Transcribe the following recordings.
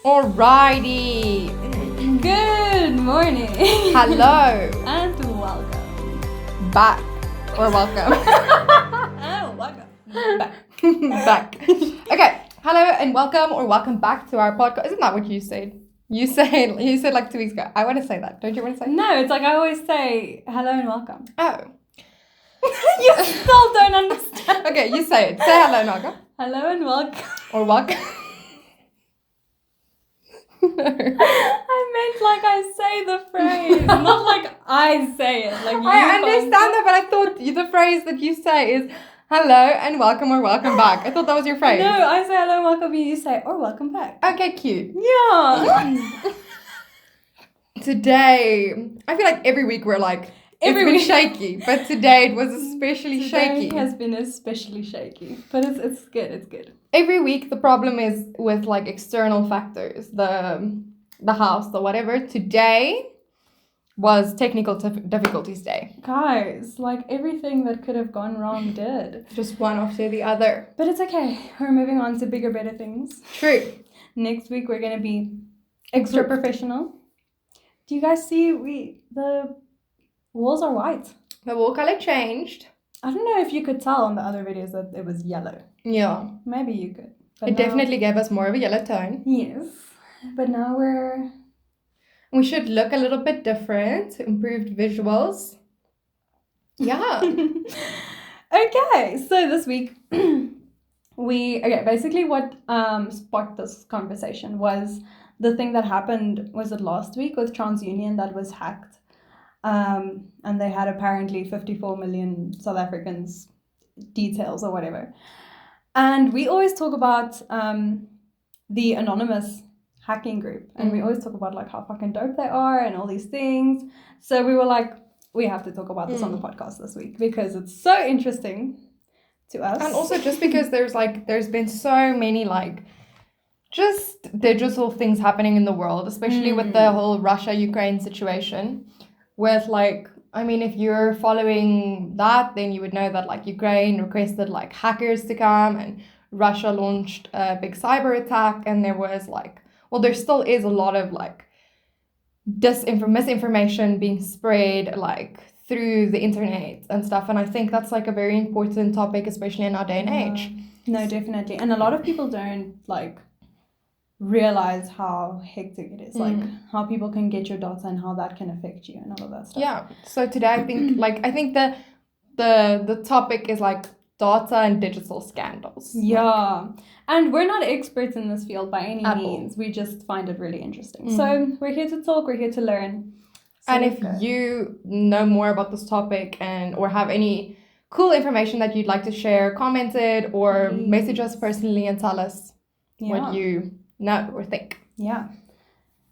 Alrighty. Good morning. Hello. And welcome. Back. Or welcome. Oh, welcome. Back. Okay. Hello and welcome or welcome back to our podcast. Isn't that what you said? You said like 2 weeks ago. I want to say that. Don't you want to say? No, it's like I always say hello and welcome. Oh. You still don't understand. Okay, you say it. Say hello and welcome. Hello and welcome. Or welcome. No. I meant like I say the phrase, not like I say it. Like you I understand that, but I thought the phrase that you say is hello and welcome or welcome back. I thought that was your phrase. No, I say hello and welcome, you say or welcome back. Okay, cute. Yeah. Today, I feel like every week we're like, it's been shaky, but today it was especially shaky. Today has been especially shaky, but it's good, it's good. Every week the problem is with like external factors, the house, the whatever. Today was technical difficulties day. Guys, like everything that could have gone wrong did. Just one after the other. But it's okay. We're moving on to bigger, better things. True. Next week we're gonna be extra professional. Do you guys see the walls are white? The wall color changed. I don't know if you could tell on the other videos that it was yellow. Yeah. Maybe you could. But It definitely gave us more of a yellow tone. Yes. But now We should look a little bit different, improved visuals. Yeah. Okay, so this week basically what sparked this conversation was the thing that happened, was it last week, with Transunion that was hacked. And they had apparently 54 million South Africans' details or whatever. And we always talk about the anonymous hacking group, and we always talk about like how fucking dope they are and all these things. So we were like, we have to talk about this on the podcast this week because it's so interesting to us. And also just because there's been so many like just digital things happening in the world, especially with the whole Russia-Ukraine situation. With like, I mean, if you're following that, then you would know that like Ukraine requested like hackers to come, and Russia launched a big cyber attack, and there was like, well, there still is a lot of like misinformation being spread like through the internet and stuff. And I think that's like a very important topic, especially in our day and age. No, definitely. And a lot of people don't like realize how hectic it is, like how people can get your data and how that can affect you and all of that stuff. Yeah. So today I think the topic is like data and digital scandals. Yeah. And we're not experts in this field by any At means. We just find it really interesting. So we're here to talk, we're here to learn. So and if you know more about this topic or have any cool information that you'd like to share, comment it or message us personally and tell us what you know or think. Yeah.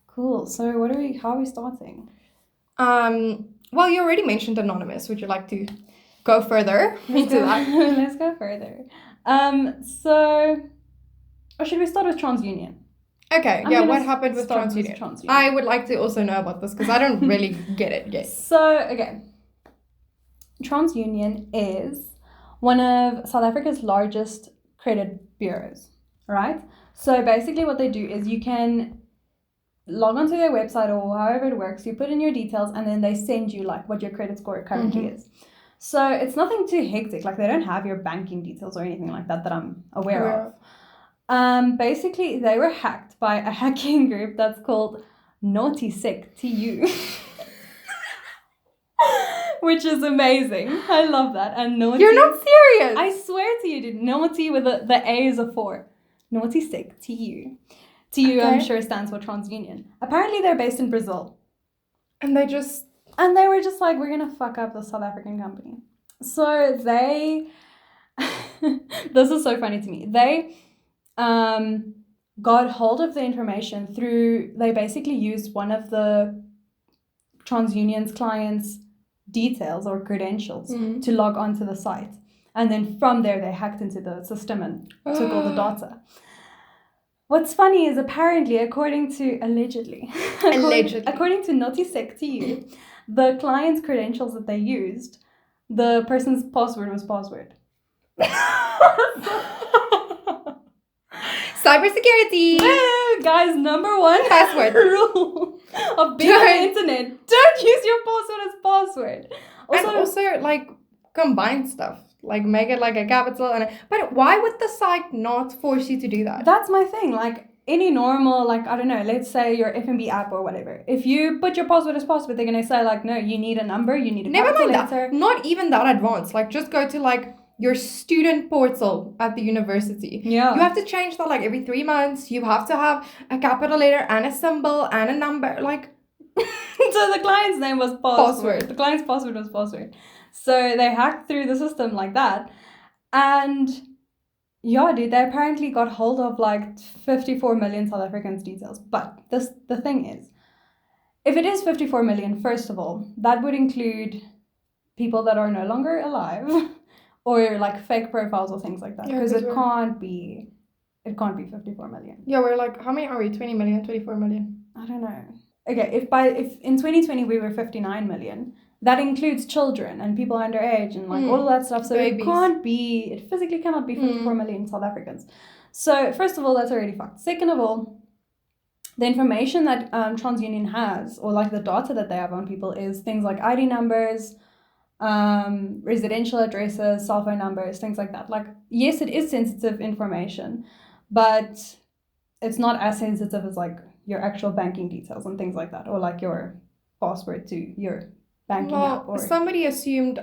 Cool. So how are we starting? Well, you already mentioned anonymous. Would you like to go further into that? Let's go further. Or should we start with Transunion? Okay, what happened with Transunion? I would like to also know about this because I don't really get it yet. So, okay. Transunion is one of South Africa's largest credit bureaus, right? So basically what they do is you can log onto their website or however it works, you put in your details and then they send you like what your credit score currently is. So it's nothing too hectic, like they don't have your banking details or anything like that I'm aware of. Basically they were hacked by a hacking group that's called NaughtySec, TU. Which is amazing. I love that. And naughty. You're not serious. I swear to you, dude. Naughty with the A is a 4. NaughtySec, TU. TU, okay. I'm sure, stands for Transunion. Apparently, they're based in Brazil. And they were just like, we're going to fuck up the South African company. So they... This is so funny to me. They got hold of the information through... They basically used one of the Transunion's clients' details or credentials to log onto the site. And then from there, they hacked into the system and took all the data. What's funny is apparently, according to NaughtySec TU, the client's credentials that they used, the person's password was password. Cybersecurity! Woo! Guy's number one Password. rule of being on the internet. Don't use your password as password. Also, like, combine stuff. Like, make it like a capital but why would the site not force you to do that? That's my thing. Like, any normal, like, I don't know, let's say your F&B app or whatever. If you put your password as password, they're going to say, like, no, you need a number, you need a Never capital mind letter. that. Not even that advanced. Like, just go to, like, your student portal at the university. Yeah. You have to change that, like, every 3 months. You have to have a capital letter and a symbol and a number. Like, so the client's name was Password. The client's password was password. So they hacked through the system like that. And yeah, dude, they apparently got hold of like 54 million South Africans' details. But the thing is, if it is 54 million, first of all, that would include people that are no longer alive or like fake profiles or things like that. Yeah, Because 'cause it can't be 54 million. yeah, we're like, how many are we? 20 million, 24 million? I don't know. Okay, if in 2020 we were 59 million, that includes children and people underage and like all of that stuff. So Babies. it physically cannot be 54 million South Africans. So first of all, that's already fucked. Second of all, the information that Transunion has, or like the data that they have on people, is things like ID numbers, residential addresses, cell phone numbers, things like that. Like, yes, it is sensitive information, but it's not as sensitive as like your actual banking details and things like that, or like your password to your banking app. Or somebody assumed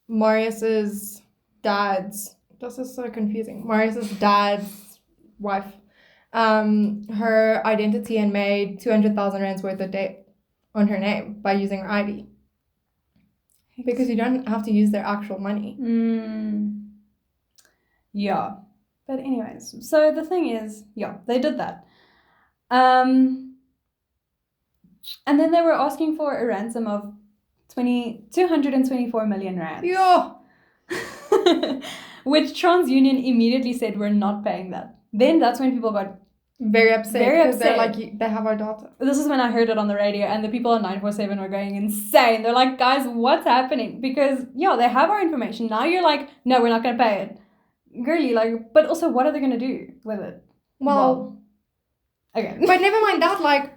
Marius's dad's. This is so confusing. Marius's dad's wife, her identity and made 200,000 rands worth of debt on her name by using her ID. Because you don't have to use their actual money. Yeah. But anyways, so the thing is, yeah, they did that. And then they were asking for a ransom of 224 million rand. Yeah. Which Transunion immediately said, we're not paying that. Then that's when people got very upset. Because they're like, they have our data. This is when I heard it on the radio, and the people on 947 were going insane. They're like, guys, what's happening? Because, yeah, they have our information. Now you're like, no, we're not going to pay it. Girly, like, but also, what are they going to do with it? Well, okay. But never mind that, like,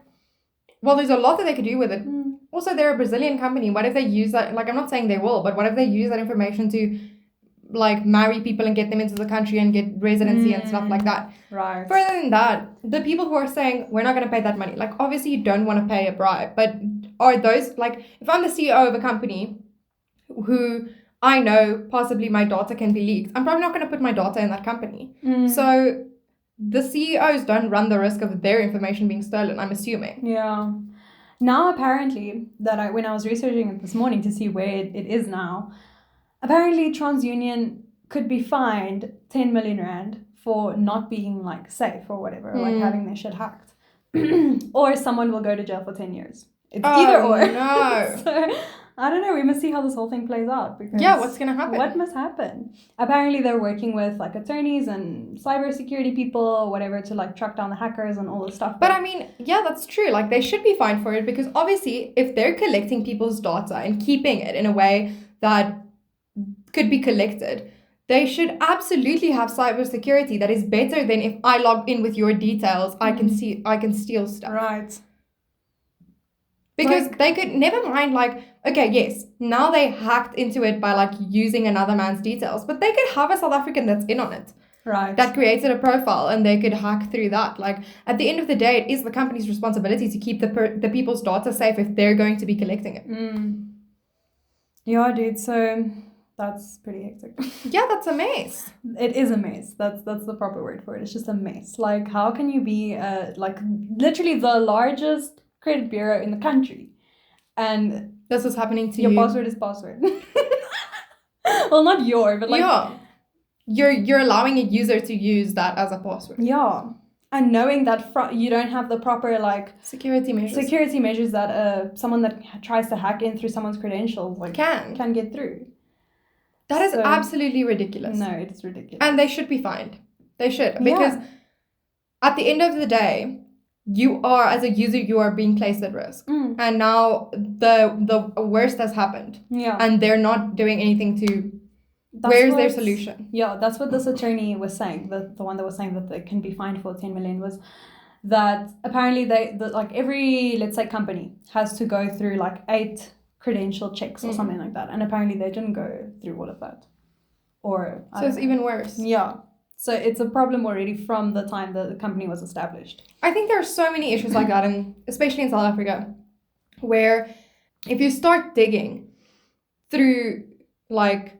well, there's a lot that they could do with it. Also, they're a Brazilian company. What if they use that? Like, I'm not saying they will, but what if they use that information to, like, marry people and get them into the country and get residency and stuff like that? Right. Further than that, the people who are saying, we're not going to pay that money, like, obviously you don't want to pay a bribe, but are those, like, if I'm the CEO of a company who I know possibly my data can be leaked, I'm probably not going to put my data in that company. So the CEOs don't run the risk of their information being stolen, I'm assuming. Yeah. Now, apparently, when I was researching it this morning to see where it is now, apparently Transunion could be fined 10 million rand for not being, like, safe or whatever, like having their shit hacked. Or someone will go to jail for 10 years. It's either or. No. So, I don't know. We must see how this whole thing plays out. Because yeah, what's going to happen? What must happen? Apparently, they're working with, like, attorneys and cybersecurity people or whatever to, like, track down the hackers and all this stuff. But I mean, yeah, that's true. Like, they should be fined for it because obviously if they're collecting people's data and keeping it in a way that could be collected, they should absolutely have cybersecurity that is better than if I log in with your details, I can steal stuff. Right. Because they could, never mind, like, okay, yes, now they hacked into it by, like, using another man's details, but they could have a South African that's in on it. Right. That created a profile and they could hack through that. Like, at the end of the day, it is the company's responsibility to keep the people's data safe if they're going to be collecting it. Yeah, dude, so that's pretty hectic. Yeah, that's a mess. It is a mess. That's the proper word for it. It's just a mess. Like, how can you be, like, literally the largest credit bureau in the country, and this is happening to your you? Your password is password. Well, not your, but like, yeah, you're allowing a user to use that as a password. Yeah, and knowing that you don't have the proper, like, security measures that someone that tries to hack in through someone's credentials, like, can get through. That is absolutely ridiculous. No, it is ridiculous, and they should be fined. They should, because at the end of the day, you are, as a user, you are being placed at risk. And now the worst has happened. Yeah. And they're not doing anything to Where's their solution? Yeah, that's what this attorney was saying. The one that was saying that they can be fined for 10 million was that apparently like every, let's say, company has to go through like 8 credential checks or something like that, and apparently they didn't go through all of that. Or so it's even worse. Yeah. So it's a problem already from the time the company was established. I think there are so many issues like that, and especially in South Africa, where if you start digging through like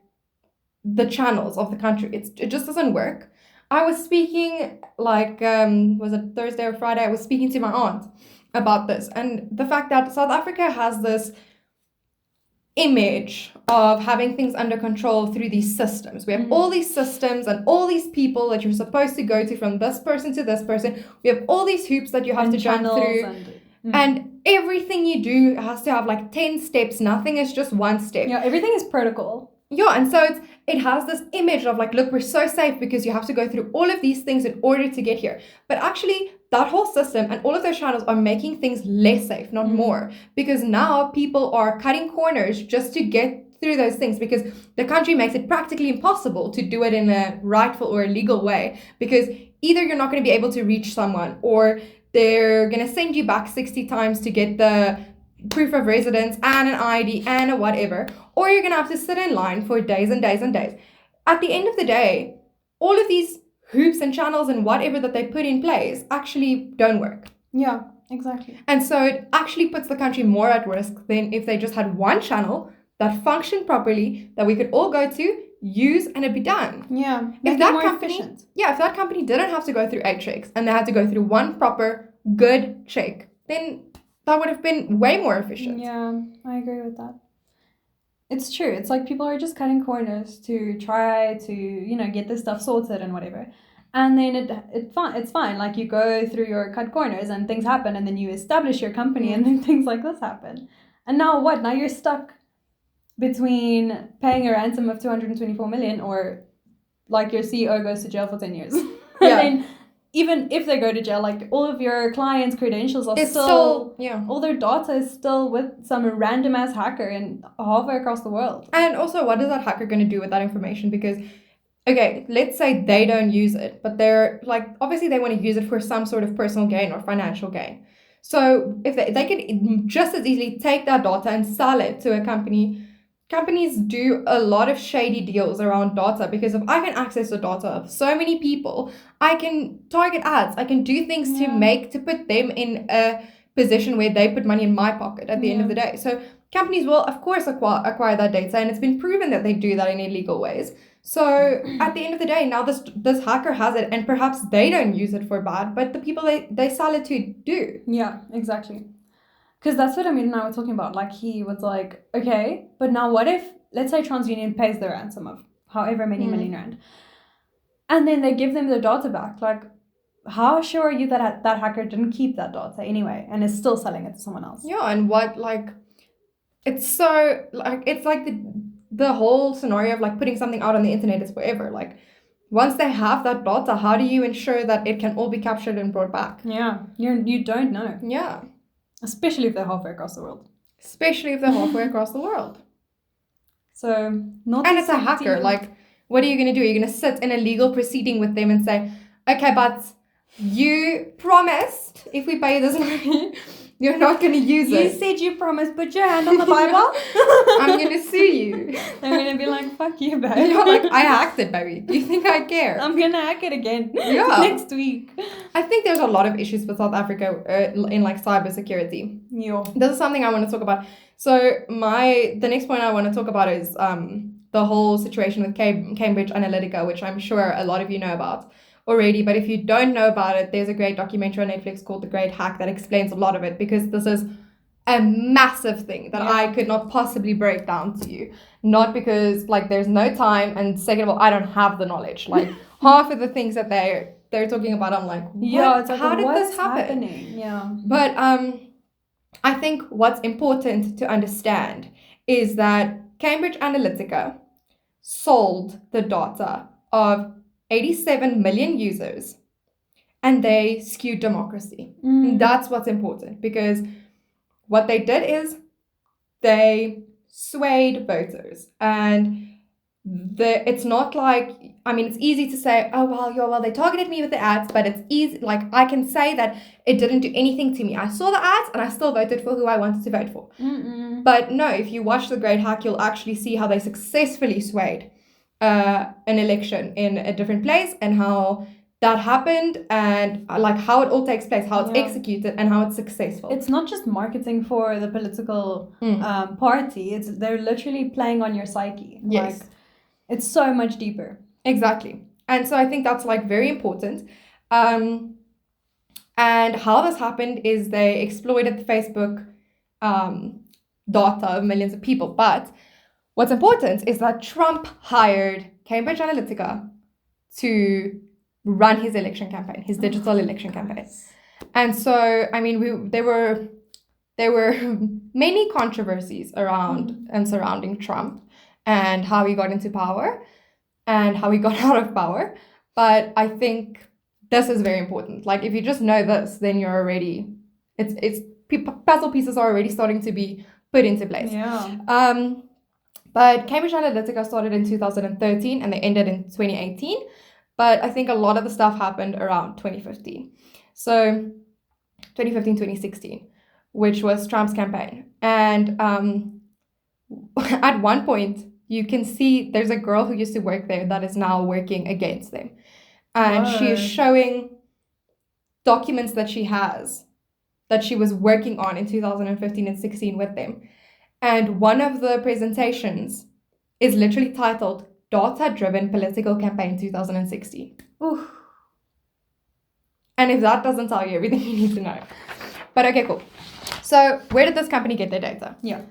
the channels of the country, it just doesn't work. I was speaking like was it Thursday or Friday? I was speaking to my aunt about this, and the fact that South Africa has this image of having things under control through these systems. We have all these systems and all these people that you're supposed to go to, from this person to this person. We have all these hoops that you have to jump through. And everything you do has to have like 10 steps. Nothing is just one step. Yeah, everything is protocol. Yeah, and so it has this image of like, look, we're so safe because you have to go through all of these things in order to get here. But actually, that whole system and all of those channels are making things less safe, not more. Because now people are cutting corners just to get through those things, because the country makes it practically impossible to do it in a rightful or a legal way. Because either you're not going to be able to reach someone, or they're going to send you back 60 times to get the proof of residence and an ID and a whatever, or you're going to have to sit in line for days and days and days. At the end of the day, all of these hoops and channels and whatever that they put in place actually don't work. Yeah, exactly. And so it actually puts the country more at risk than if they just had one channel that functioned properly, that we could all go to, use, and it'd be done. Yeah, if that company didn't have to go through 8 checks and they had to go through one proper good check, then that would have been way more efficient. Yeah, I agree with that. It's true. It's like people are just cutting corners to try to, get this stuff sorted and whatever. And then it's fine. Like, you go through your cut corners and things happen, and then you establish your company and then things like this happen. And now what? Now you're stuck between paying a ransom of 224 million, or like your CEO goes to jail for 10 years. Yeah. And then even if they go to jail, like, all of your clients' credentials are still all their data is still with some random ass hacker in halfway across the world. And also, what is that hacker going to do with that information? Because, okay, let's say they don't use it, but they're like, obviously they want to use it for some sort of personal gain or financial gain. So if they can just as easily take that data and sell it to a company. Companies do a lot of shady deals around data, because if I can access the data of so many people, I can target ads. I can do things to put them in a position where they put money in my pocket at the end of the day. So companies will, of course, acquire that data, and it's been proven that they do that in illegal ways. So at the end of the day, now this hacker has it, and perhaps they don't use it for bad, but the people they sell it to do. Yeah, exactly. Because that's what Amir and I were talking about. Like, he was like, okay, but now what if, let's say Transunion pays the ransom of however many million rand, and then they give them the data back. Like, how sure are you that that hacker didn't keep that data anyway and is still selling it to someone else? Yeah, and what, like, it's so, like, it's like the whole scenario of, like, putting something out on the internet is forever. Like, once they have that data, how do you ensure that it can all be captured and brought back? Yeah, you don't know. Yeah. Especially if they're halfway across the world. So, and it's a hacker. Like, what are you going to do? Are you going to sit in a legal proceeding with them and say, okay, but you promised if we pay this money, you're not going to use it. You said you promised. Put your hand on the Bible. I'm going to sue you. They're going to be like, fuck you, babe. You're like, I hacked it, baby. Do you think I care? I'm going to hack it again. Yeah. Next week. I think there's a lot of issues with South Africa in like cybersecurity. Yeah. This is something I want to talk about. So the next point I want to talk about is the whole situation with Cambridge Analytica, which I'm sure a lot of you know about already. But if you don't know about it, there's a great documentary on Netflix called The Great Hack that explains a lot of it, because this is a massive thing that I could not possibly break down to you. Not because, like, there's no time, and second of all, I don't have the knowledge. Like, half of the things that they're talking about, I'm like, what? Yeah, it's like, how did this happen? Happening? Yeah. But I think what's important to understand is that Cambridge Analytica sold the data of 87 million users, and they skewed democracy. That's what's important, because what they did is they swayed voters, and it's not like, I mean, it's easy to say, oh, well, they targeted me with the ads, but it's easy, like, I can say that it didn't do anything to me. I saw the ads and I still voted for who I wanted to vote for. But no, if you watch The Great Hack, you'll actually see how they successfully swayed an election in a different place, and how that happened, and like how it all takes place, how it's executed, and how it's successful. It's not just marketing for the political party. They're literally playing on your psyche. Yes. Like, it's so much deeper. Exactly. And so I think that's like very important. And how this happened is they exploited the Facebook data of millions of people. But what's important is that Trump hired Cambridge Analytica to run his election campaign, his digital election campaign. And so, I mean, there were many controversies around and surrounding Trump and how he got into power and how he got out of power. But I think this is very important. Like, if you just know this, then you're already, puzzle pieces are already starting to be put into place. Yeah. But Cambridge Analytica started in 2013 and they ended in 2018. But I think a lot of the stuff happened around 2015. So 2015, 2016, which was Trump's campaign. And at one point, you can see there's a girl who used to work there that is now working against them. And she is showing documents that she has, that she was working on in 2015 and 16 with them. And one of the presentations is literally titled Data-Driven Political Campaign 2016. Oof. And if that doesn't tell you everything you need to know. But okay, cool. So where did this company get their data? Yeah.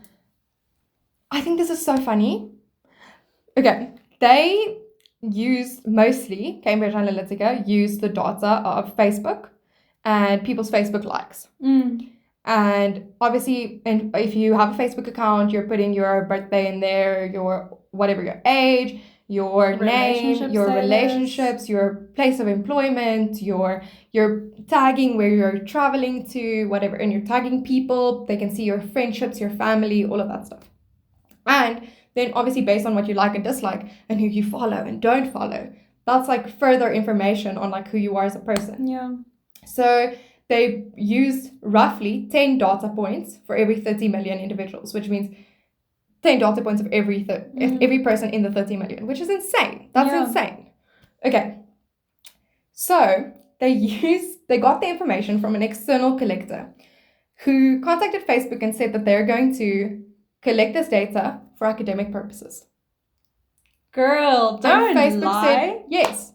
I think this is so funny. Okay, they used, mostly Cambridge Analytica used the data of Facebook and people's Facebook likes. And obviously, if you have a Facebook account, you're putting your birthday in there, your whatever, your age, your name, your relationships, your place of employment, your tagging where you're traveling to, whatever, and you're tagging people. They can see your friendships, your family, all of that stuff. And then obviously based on what you like and dislike and who you follow and don't follow, that's like further information on like who you are as a person. Yeah. So they used roughly 10 data points for every 30 million individuals, which means 10 data points of every person in the 30 million, which is insane. That's insane. Okay. So they got the information from an external collector who contacted Facebook and said that they're going to collect this data for academic purposes. Girl, don't and Facebook lie. said yes.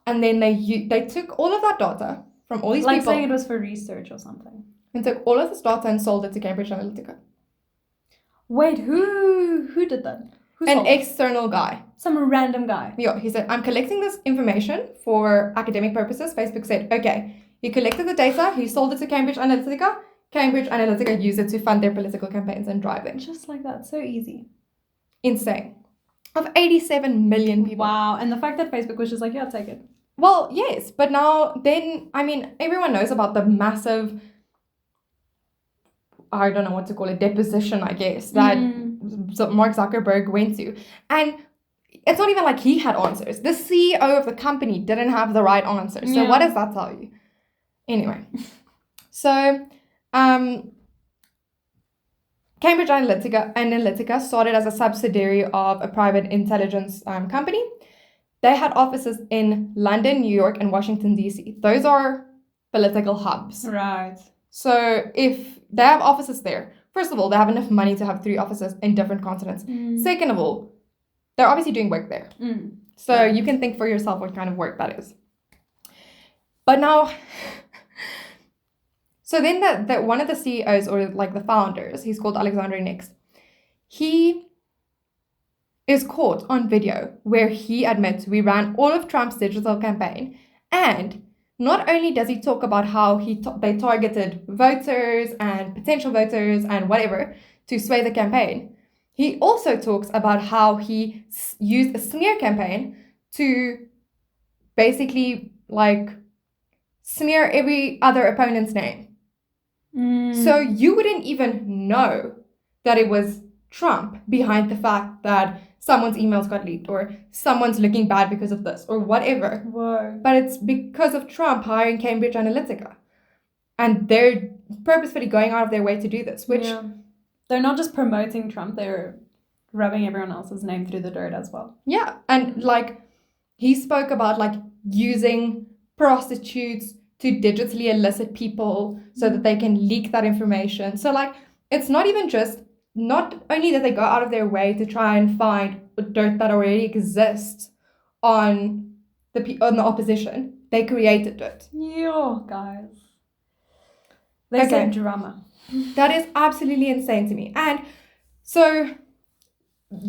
And then they took all of that data from all these like people. Saying it was for research or something. And took all of this data and sold it to Cambridge Analytica. Wait, who did that? An external guy. Some random guy. Yeah, he said, I'm collecting this information for academic purposes. Facebook said, okay. He collected the data, he sold it to Cambridge Analytica. Cambridge Analytica used it to fund their political campaigns and drive them. Just like that, so easy. Insane. Of 87 million people. Wow, and the fact that Facebook was just like, yeah, I'll take it. Well, yes, but now then, I mean, everyone knows about the massive, I don't know what to call it, deposition, I guess, that Mark Zuckerberg went to. And it's not even like he had answers. The CEO of the company didn't have the right answers. So what does that tell you? Anyway, so Cambridge Analytica started as a subsidiary of a private intelligence company. They had offices in London, New York, and Washington, D.C. Those are political hubs. Right. So if they have offices there, first of all, they have enough money to have 3 offices in different continents. Second of all, they're obviously doing work there. So you can think for yourself what kind of work that is. But now, so then that one of the CEOs or like the founders, he's called Alexander Next, he is caught on video where he admits we ran all of Trump's digital campaign. And not only does he talk about how they targeted voters and potential voters and whatever to sway the campaign, he also talks about how he used a smear campaign to basically like smear every other opponent's name. So you wouldn't even know that it was Trump behind the fact that someone's emails got leaked or someone's looking bad because of this or whatever. Whoa. But it's because of Trump hiring Cambridge Analytica. And they're purposefully going out of their way to do this, which... Yeah. They're not just promoting Trump, they're rubbing everyone else's name through the dirt as well. Yeah. And, like, he spoke about, like, using prostitutes to digitally elicit people so that they can leak that information. So, like, it's not even just... Not only that they go out of their way to try and find dirt that already exists on the opposition, they created it. Yo, guys. They say drama. That is absolutely insane to me. And so,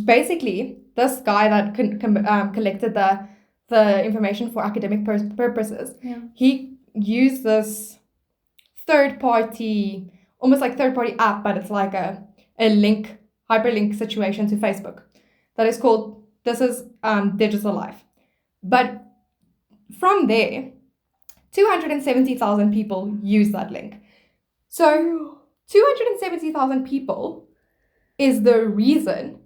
basically, this guy that collected the information for academic purposes, he used this third-party, almost like third-party app, but it's like a link, hyperlink situation to Facebook that is called, this is Digital Life. But from there, 270,000 people use that link. So 270,000 people is the reason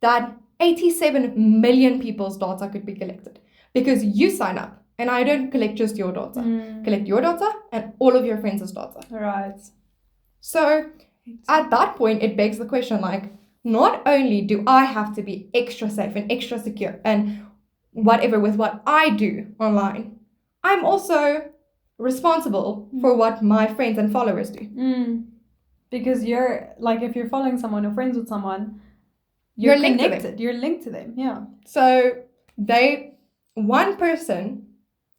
that 87 million people's data could be collected. Because you sign up, and I don't collect just your data. Collect your data and all of your friends' data. Right. So at that point, it begs the question, like, not only do I have to be extra safe and extra secure and whatever with what I do online, I'm also responsible for what my friends and followers do. Because you're, like, if you're following someone or friends with someone, you're linked connected. to them. You're linked to them, yeah. So one person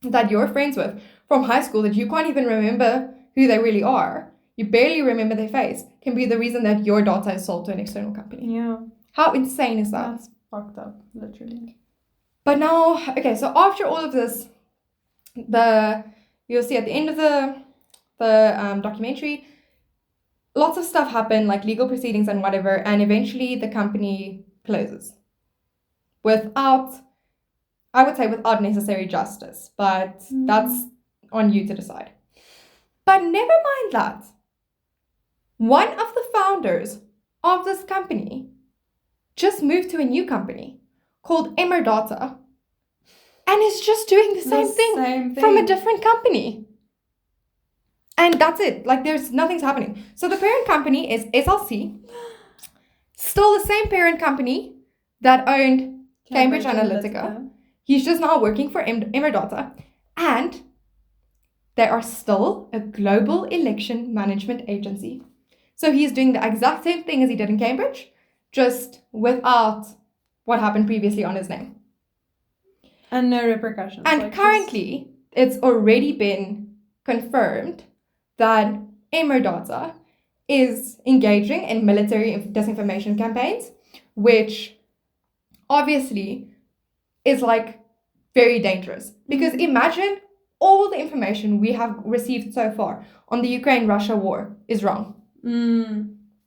that you're friends with from high school that you can't even remember who they really are, you barely remember their face, can be the reason that your data is sold to an external company. Yeah. How insane is that? That's fucked up, literally. But now, okay, so after all of this, you'll see at the end of the documentary, lots of stuff happen, like legal proceedings and whatever, and eventually the company closes. Without necessary justice, but that's on you to decide. But never mind that. One of the founders of this company just moved to a new company called Emerdata and is just doing the same thing from a different company. And that's it. Like, nothing's happening. So the parent company is SLC, still the same parent company that owned Cambridge Analytica. He's just now working for Emerdata. And they are still a global election management agency. So he's doing the exact same thing as he did in Cambridge, just without what happened previously on his name. And no repercussions. And currently, it's already been confirmed that Emerdata is engaging in military disinformation campaigns, which obviously is like very dangerous. Because imagine all the information we have received so far on the Ukraine-Russia war is wrong.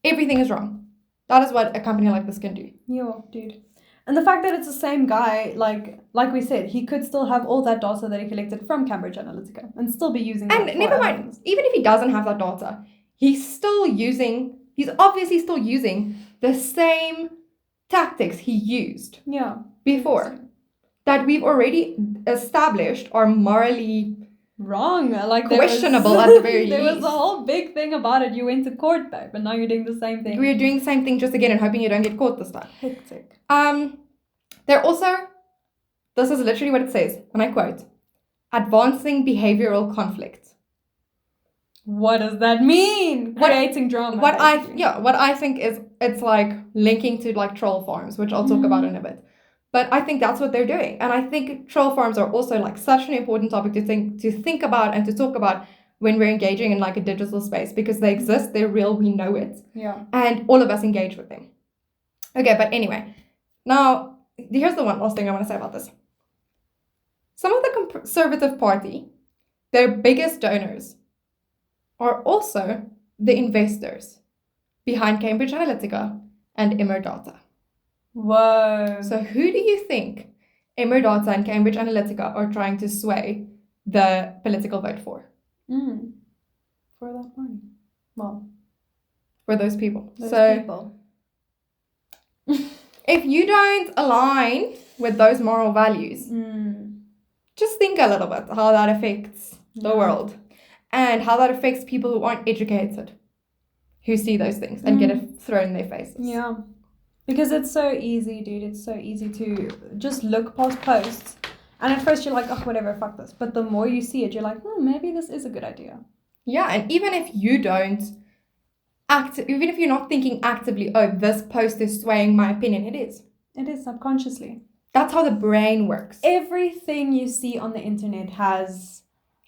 Everything is wrong. That is what a company like this can do. Yeah, dude. And the fact that it's the same guy, like we said, he could still have all that data that he collected from Cambridge Analytica and still be using that. And never mind, even if he doesn't have that data, he's obviously still using the same tactics he used before that we've already established are morally wrong, like questionable at the very least. There was a whole big thing about it. You went to court though, but now you're doing the same thing. We're doing the same thing just again and hoping you don't get caught this time. Hectic. They're also, this is literally what it says, and I quote, advancing behavioral conflict. What does that mean? Creating drama. What I think is, it's like linking to like troll farms, which I'll talk about in a bit. But I think that's what they're doing. And I think troll farms are also like such an important topic to think about and to talk about when we're engaging in like a digital space, because they exist, they're real, we know it. Yeah. And all of us engage with them. Okay, but anyway, now here's the one last thing I want to say about this. Some of the Conservative Party, their biggest donors, are also the investors behind Cambridge Analytica and Emerdata. Whoa. So who do you think Emerdata and Cambridge Analytica are trying to sway the political vote for? For that party. Well, for those people. People. if you don't align with those moral values, just think a little bit how that affects the world and how that affects people who aren't educated, who see those things and get it thrown in their faces. Yeah. Because it's so easy, dude. It's so easy to just look past posts. And at first you're like, oh, whatever, fuck this. But the more you see it, you're like, maybe this is a good idea. Yeah, and even if you don't even if you're not thinking actively, oh, this post is swaying my opinion, it is. It is subconsciously. That's how the brain works. Everything you see on the internet has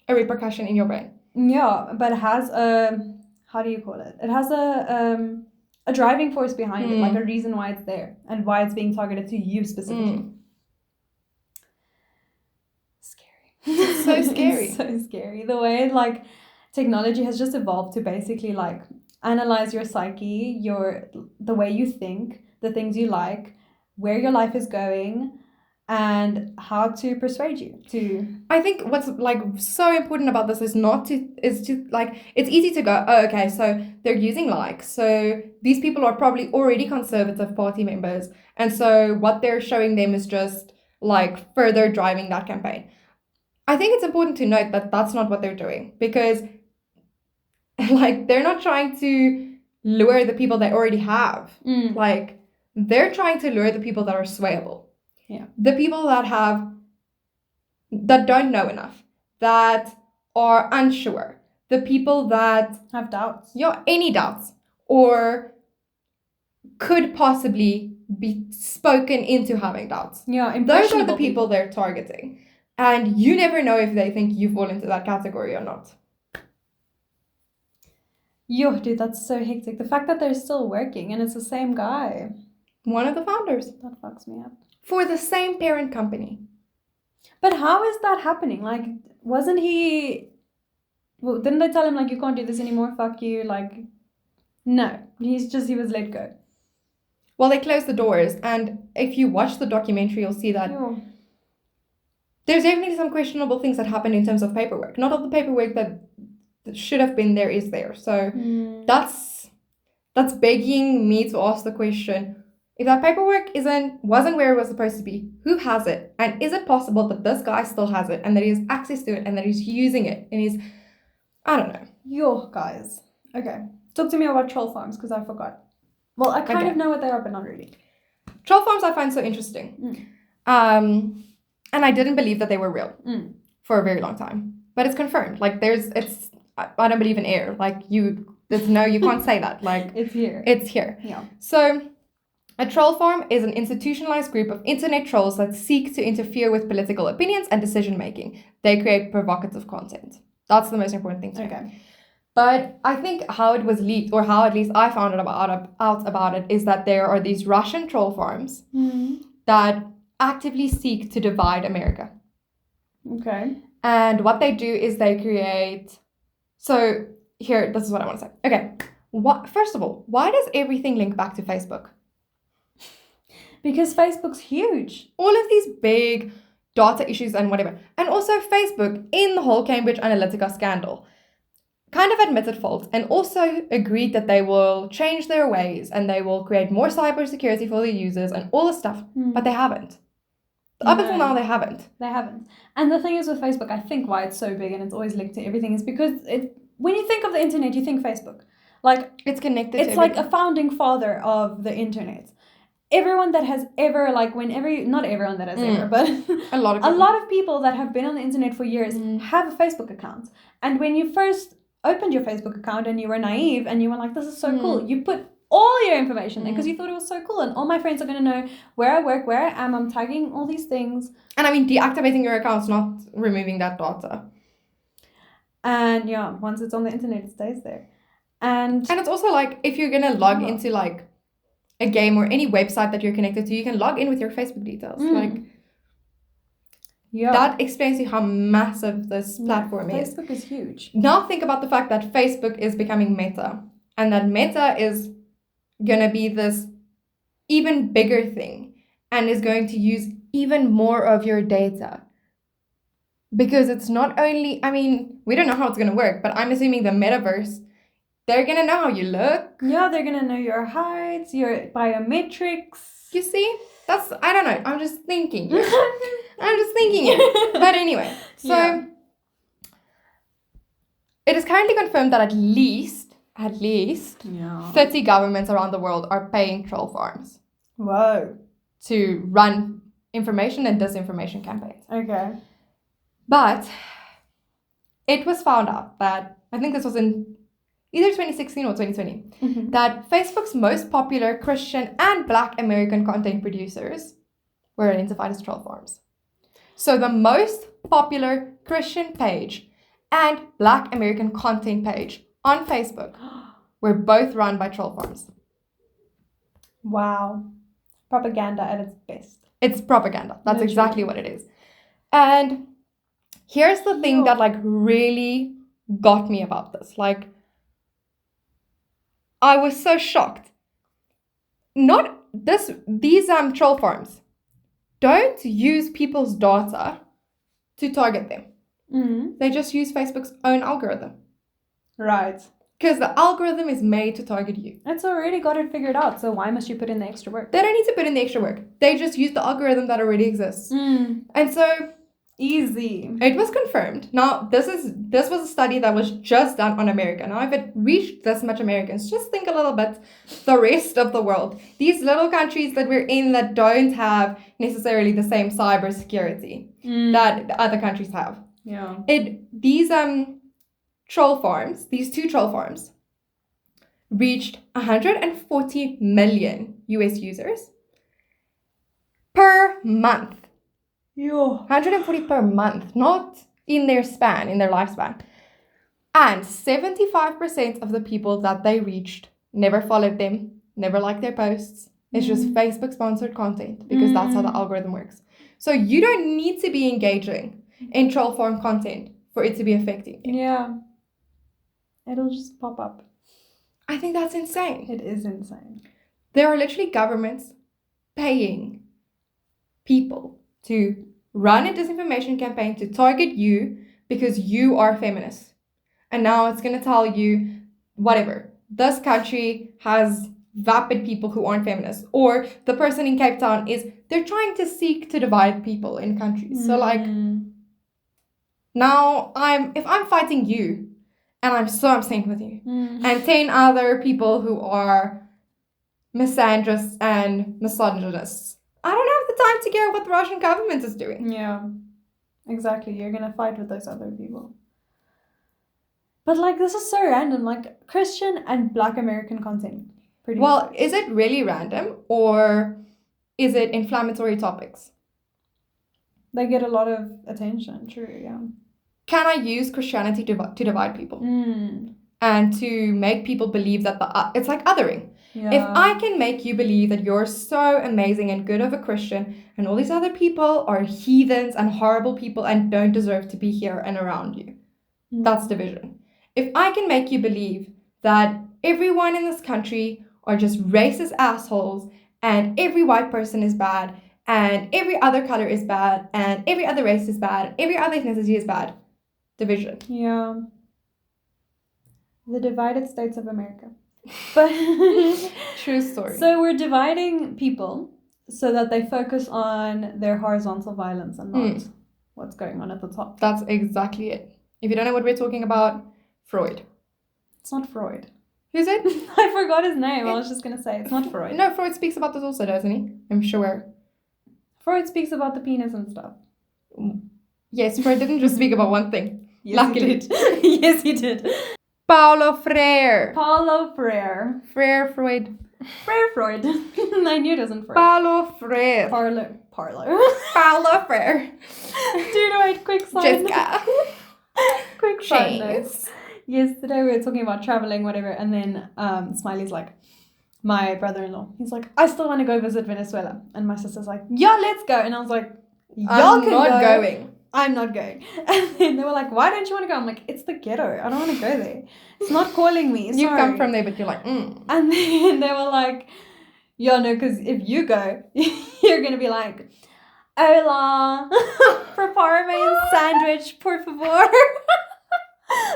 a repercussion in your brain. Yeah, but it has a, how do you call it? It has a driving force behind it, like a reason why it's there and why it's being targeted to you specifically. Scary. It's so scary. It's so scary. The way like technology has just evolved to basically like analyze your psyche, the way you think, the things you like, where your life is going, and how to persuade you to. I think what's like so important about this is to like, it's easy to go, oh, okay, so they're using likes, so these people are probably already Conservative Party members, and so what they're showing them is just like further driving that campaign. I think it's important to note that that's not what they're doing, because like they're not trying to lure the people they already have. Like they're trying to lure the people that are swayable. Yeah. The people that don't know enough, that are unsure, the people that have doubts. Yeah, any doubts, or could possibly be spoken into having doubts. Yeah, those are the people they're targeting. And you never know if they think you fall into that category or not. Yo, dude, that's so hectic. The fact that they're still working and it's the same guy. One of the founders. That fucks me up. For the same parent company. But how is that happening? Like, wasn't he... Well, didn't they tell him, like, you can't do this anymore, fuck you? Like, no. He was let go. Well, they closed the doors. And if you watch the documentary, you'll see that there's definitely some questionable things that happen in terms of paperwork. Not all the paperwork that should have been there is there. So that's begging me to ask the question, if that paperwork wasn't where it was supposed to be, who has it? And is it possible that this guy still has it and that he has access to it and that he's using it and he's, I don't know. Yo, guys. Okay. Talk to me about troll farms, because I forgot. Well, I kind of know what they are, but not really. Troll farms I find so interesting. And I didn't believe that they were real for a very long time. But it's confirmed. Like I don't believe in air. Like you can't say that. Like it's here. It's here. Yeah. So a troll farm is an institutionalized group of internet trolls that seek to interfere with political opinions and decision making. They create provocative content. That's the most important thing to know. But I think how it was leaked, or how at least I found out about it, is that there are these Russian troll farms that actively seek to divide America. Okay. And what they do is they create... So here, this is what I want to say. Okay. First of all, why does everything link back to Facebook? Because Facebook's huge. All of these big data issues and whatever. And also Facebook, in the whole Cambridge Analytica scandal, kind of admitted fault and also agreed that they will change their ways and they will create more cybersecurity for the users and all this stuff. But they haven't. Up until now, they haven't. They haven't. And the thing is with Facebook, I think why it's so big and it's always linked to everything is because when you think of the internet, you think Facebook. Like, it's connected to everything. It's like a founding father of the internet. Everyone that has ever, like, not everyone that has ever, but a lot of people that have been on the internet for years have a Facebook account. And when you first opened your Facebook account and you were naive and you were like, this is so cool, you put all your information there because you thought it was so cool, and all my friends are going to know where I work, where I am, I'm tagging all these things. And I mean, deactivating your account's not removing that data. And yeah, once it's on the internet, it stays there. And it's also like, if you're going to log into like a game or any website that you're connected to, you can log in with your Facebook details. Like, that explains to you how massive this platform is. Facebook is huge. Now think about the fact that Facebook is becoming Meta, and that Meta is gonna be this even bigger thing and is going to use even more of your data, because it's not only, I mean, we don't know how it's gonna work, but I'm assuming the metaverse, they're gonna know how you look. Yeah, they're gonna know your height, your biometrics, You see? I don't know. I'm just thinking. But anyway, so it is currently confirmed that at least 30 governments around the world are paying troll farms. Whoa. To run information and disinformation campaigns. Okay. But it was found out that, I think this was in either 2016 or 2020, that Facebook's most popular Christian and Black American content producers were identified as troll farms. So the most popular Christian page and Black American content page on Facebook were both run by troll farms. Wow. Propaganda at its best. It's propaganda. That's exactly what it is. And here's the thing that like really got me about this. Like, I was so shocked. These troll farms don't use people's data to target them. They just use Facebook's own algorithm. Right. Because the algorithm is made to target you. It's already got it figured out, so why must you put in the extra work? They don't need to put in the extra work. They just use the algorithm that already exists. And so easy. It was confirmed. Now, this was a study that was just done on America. Now, if it reached this much Americans, just think a little bit the rest of the world. These little countries that we're in that don't have necessarily the same cybersecurity that the other countries have. Yeah. These troll farms, these two troll farms, reached 140 million US users per month. 140 per month, not in their lifespan. And 75% of the people that they reached never followed them, never liked their posts. It's just Facebook sponsored content because that's how the algorithm works. So you don't need to be engaging in troll farm content for it to be affecting you. Yeah. It'll just pop up. I think that's insane. It is insane. There are literally governments paying people to run a disinformation campaign to target you because you are feminist. And now it's going to tell you, whatever, this country has vapid people who aren't feminists. Or the person in Cape Town they're trying to seek to divide people in countries. So like, now if I'm fighting you, and I'm so upset with you, and 10 other people who are misandrists and misogynists, I don't have the time to care what the Russian government is doing. Yeah, exactly. You're going to fight with those other people. But, like, this is so random. Like, Christian and Black American content producers. Well, is it really random, or is it inflammatory topics? They get a lot of attention, true, yeah. Can I use Christianity to divide people? And to make people believe that it's like othering. Yeah. If I can make you believe that you're so amazing and good of a Christian and all these other people are heathens and horrible people and don't deserve to be here and around you, that's division. If I can make you believe that everyone in this country are just racist assholes and every white person is bad and every other color is bad and every other race is bad and every other ethnicity is bad, division. Yeah. The divided states of America. But true story. So we're dividing people so that they focus on their horizontal violence and not what's going on at the top. That's exactly it. If you don't know what we're talking about, Freud. It's not Freud. Who's it? I forgot his name. I was just going to say it's not Freud. No, Freud speaks about this also, doesn't he? I'm sure. Freud speaks about the penis and stuff. Yes, Freud didn't just speak about one thing. Yes, luckily. He did. Yes, he did. Paulo Freire. Freire. Freire Freud. Freire Freud. I knew it wasn't Freud. Paulo Freire. Paulo Paulo Freire. Dude, wait, quick side Jessica. Quick side note. Yesterday we were talking about traveling, whatever, and then Smiley's like, my brother-in-law, he's like, I still want to go visit Venezuela. And my sister's like, yeah, let's go. And I was like, y'all can go. Going. I'm not going. And then they were like, why don't you want to go? I'm like, it's the ghetto. I don't want to go there. It's not calling me. Sorry. You come from there, but you're like, And then they were like, yeah, no, because if you go, you're going to be like, hola, prepárame un sandwich, por favor.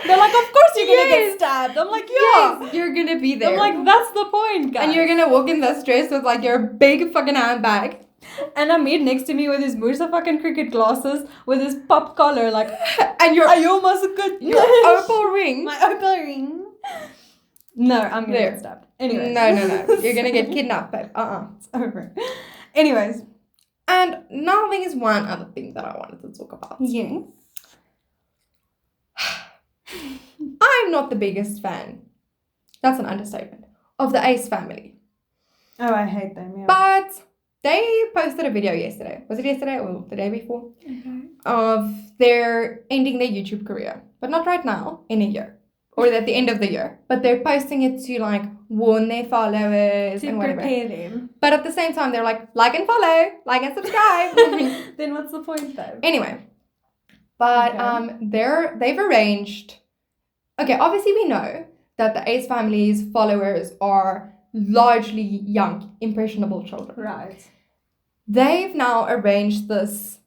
They're like, of course you're gonna Yes. get stabbed. I'm like, yeah. Yes, you're gonna be there. I'm like, that's the point, guys. and you're gonna walk in this dress with like your big fucking handbag. And Amit next to me with his Musa fucking cricket glasses, with his pop collar, like, And your I almost got your opal ring. my opal ring. No, I'm gonna There. get stabbed. Anyway. No. You're gonna get kidnapped, babe. It's over. Anyways. And now there is one other thing that I wanted to talk about. Yes. I'm not the biggest fan. That's an understatement. Of the Ace family. Oh, I hate them, yeah. But they posted a video yesterday. Was it yesterday or the day before? Okay. Of their ending their YouTube career. But not right now, in a year. Or at the end of the year. But they're posting it to like warn their followers To and whatever. prepare them. But at the same time, they're like and follow, like and subscribe. Then what's the point though? Anyway. But Okay. they've arranged. Okay, obviously we know that the Ace family's followers are largely young, impressionable children. Right. They've now arranged this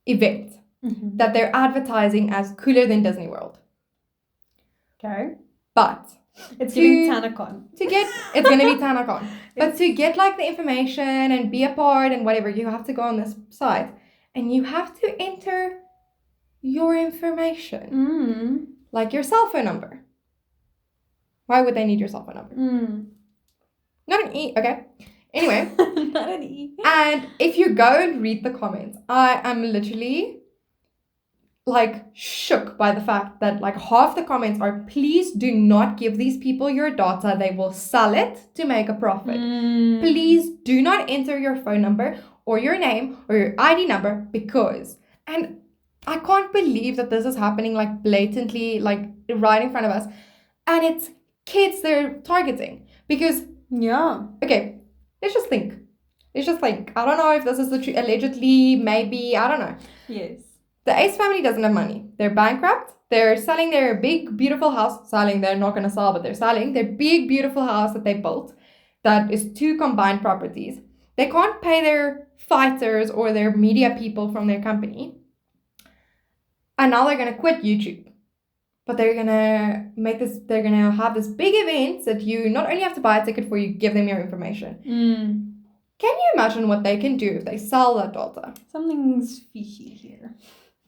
event Mm-hmm. that they're advertising as cooler than Disney World. Okay. But It's To- giving TanaCon. it's gonna be TanaCon. But to get like the information and be a part and whatever, you have to go on this site and you have to enter your information. Mm. Like your cell phone number. Why would they need your cell phone number? Mm. Not an E, okay. Anyway, Not an E. and if you go and read the comments, I am literally like shook by the fact that like half the comments are, please do not give these people your data. They will sell it to make a profit. Mm. Please do not enter your phone number or your name or your ID number because, and I can't believe that this is happening like blatantly, like right in front of us. And it's kids they're targeting because, Yeah. okay, let's just think. I don't know if this is the truth. Allegedly, maybe, I don't know. Yes. The Ace family doesn't have money. They're bankrupt. They're selling their big, beautiful house. They're not going to sell, but they're selling their big, beautiful house that they built that is 2 combined properties. They can't pay their fighters or their media people from their company. And now they're going to quit YouTube. But they're going to have this big event that you not only have to buy a ticket for, you give them your information. Mm. Can you imagine what they can do if they sell that data? Something's fishy here.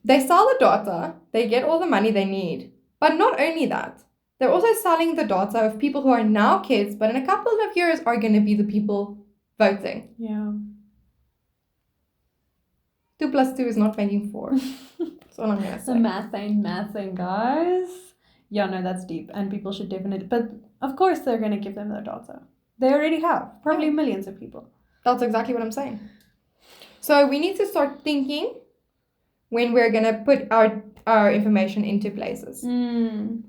They sell the data, they get all the money they need. But not only that, they're also selling the data of people who are now kids, but in a couple of years are going to be the people voting. Yeah. 2 + 2 is not making 4. That's all I'm going to The say. math ain't mathing, guys. Yeah, no, that's deep. And people should definitely... But of course they're going to give them their data. They already have. Probably millions of people. That's exactly what I'm saying. So we need to start thinking when we're going to put our information into places. Mm.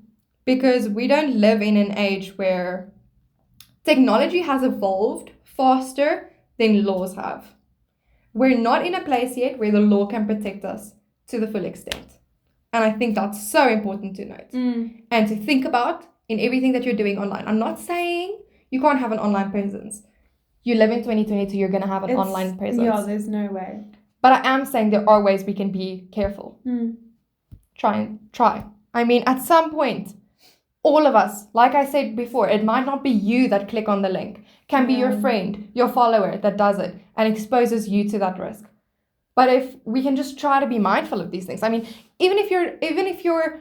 Because we don't live in an age where technology has evolved faster than laws have. We're not in a place yet where the law can protect us to the full extent. And I think that's so important to note. Mm. And to think about in everything that you're doing online. I'm not saying you can't have an online presence. You live in 2022, you're going to have an online presence. Yeah, there's no way. But I am saying there are ways we can be careful. Mm. Try. I mean, at some point, all of us, like I said before, it might not be you that click on the link. Can be your friend, your follower that does it and exposes you to that risk. But if we can just try to be mindful of these things. I mean, even if you're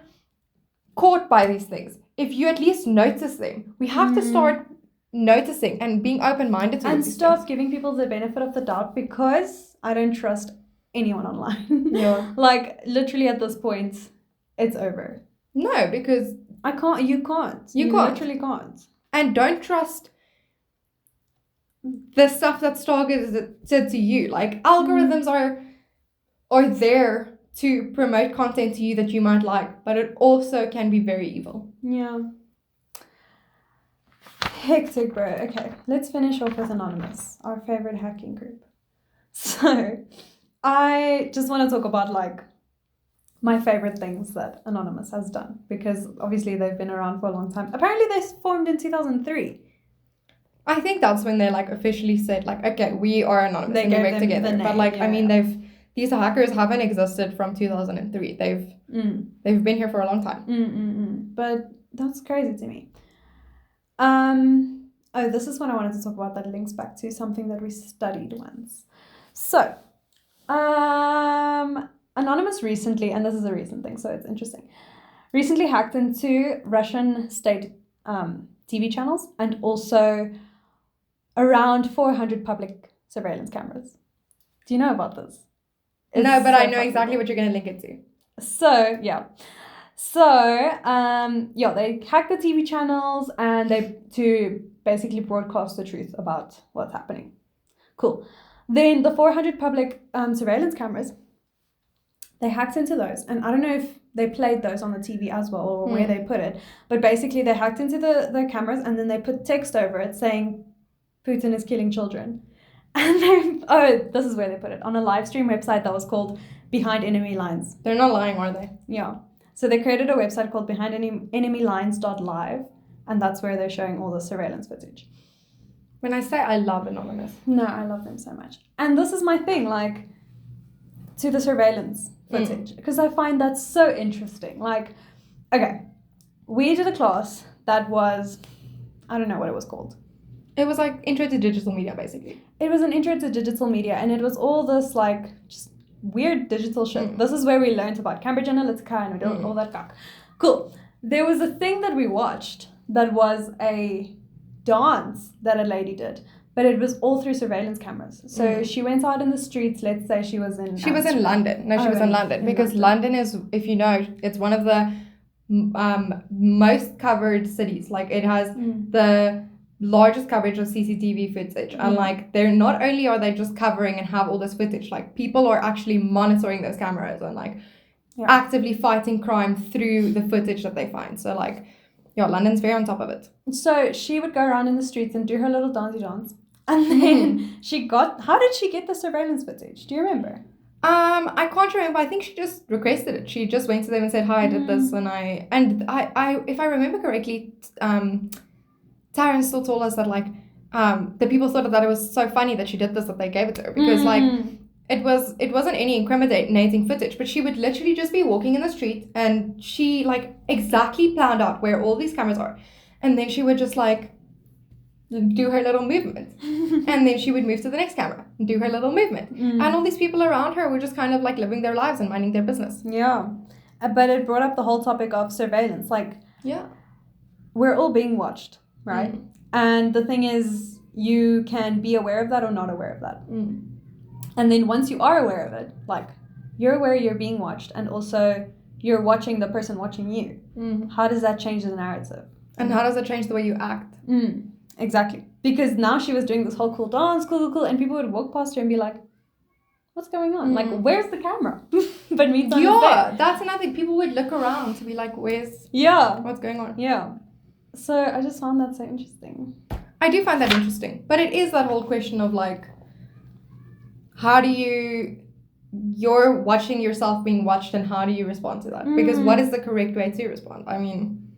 caught by these things, if you at least notice them, we have to start noticing and being open-minded to And these stop things. giving people the benefit of the doubt, because I don't trust anyone online. Yeah. Like, literally at this point, it's over. No, because You can't. You can't. Literally can't. and don't trust the stuff that's targeted to you. Like algorithms are there to promote content to you that you might like, but it also can be very evil. Yeah. Hectic, bro. Okay, let's finish off with Anonymous, our favorite hacking group. So, I just want to talk about like my favorite things that Anonymous has done, because obviously they've been around for a long time. Apparently they formed in 2003. I think that's when they like officially said like, okay, we are anonymous They and we gave work them together. the But name, like, yeah, I mean, yeah. these hackers haven't existed from 2003. They've They've been here for a long time. But that's crazy to me. This is what I wanted to talk about that links back to something that we studied once. So, Anonymous recently, and this is a recent thing, so it's interesting, recently hacked into Russian state TV channels and also around 400 public surveillance cameras. Do you know about this? No, but I know exactly what you're going to link it to. So, yeah. They hacked the TV channels and to basically broadcast the truth about what's happening. Cool. Then the 400 public surveillance cameras, they hacked into those. And I don't know if they played those on the TV as well or where they put it. But basically they hacked into the cameras and then they put text over it saying Putin is killing children. And this is where they put it. On a live stream website that was called Behind Enemy Lines. They're not lying, are they? Yeah. So they created a website called BehindEnemyLines.live, and that's where they're showing all the surveillance footage. When I say I love Anonymous. No, I love them so much. And this is my thing, like, to the surveillance footage, because I find that so interesting. Like, okay, we did a class that was, I don't know what it was called. It was like intro to digital media, basically. It was an intro to digital media, and it was all this, like, just weird digital shit. This is where we learned about Cambridge Analytica and we did all that cock. Cool. There was a thing that we watched that was a dance that a lady did, but it was all through surveillance cameras. So she went out in the streets. Let's say she was in... She was in London. No, she was in London. Because London is, if you know, it's one of the most covered cities. Like, it has the largest coverage of CCTV footage, and like, they're not only are they just covering and have all this footage, like, people are actually monitoring those cameras and like actively fighting crime through the footage that they find. So like, yeah, London's very on top of it. So she would go around in the streets and do her little dancey dance, and then how did she get the surveillance footage? Do you remember? I can't remember. I think she just requested it. She just went to them and said, hi, I did this, and I if I remember correctly, Taryn still told us that like the people thought that it was so funny that she did this, that they gave it to her, because like it wasn't any incriminating footage, but she would literally just be walking in the street and she like exactly planned out where all these cameras are, and then she would just like do her little movement and then she would move to the next camera and do her little movement, and all these people around her were just kind of like living their lives and minding their business. But it brought up the whole topic of surveillance. Like, we're all being watched, right? And the thing is, you can be aware of that or not aware of that. And then once you are aware of it, like, you're aware you're being watched, and also you're watching the person watching you. How does that change the narrative? And how does it change the way you act? Exactly. Because now she was doing this whole cool dance, cool, and people would walk past her and be like, what's going on? Like, where's the camera? But me too. Yeah, that's another thing. People would look around to be like, what's going on? Yeah. So I just found that so interesting. I do find that interesting. But it is that whole question of like, how do you're watching yourself being watched, and how do you respond to that? Because what is the correct way to respond? I mean,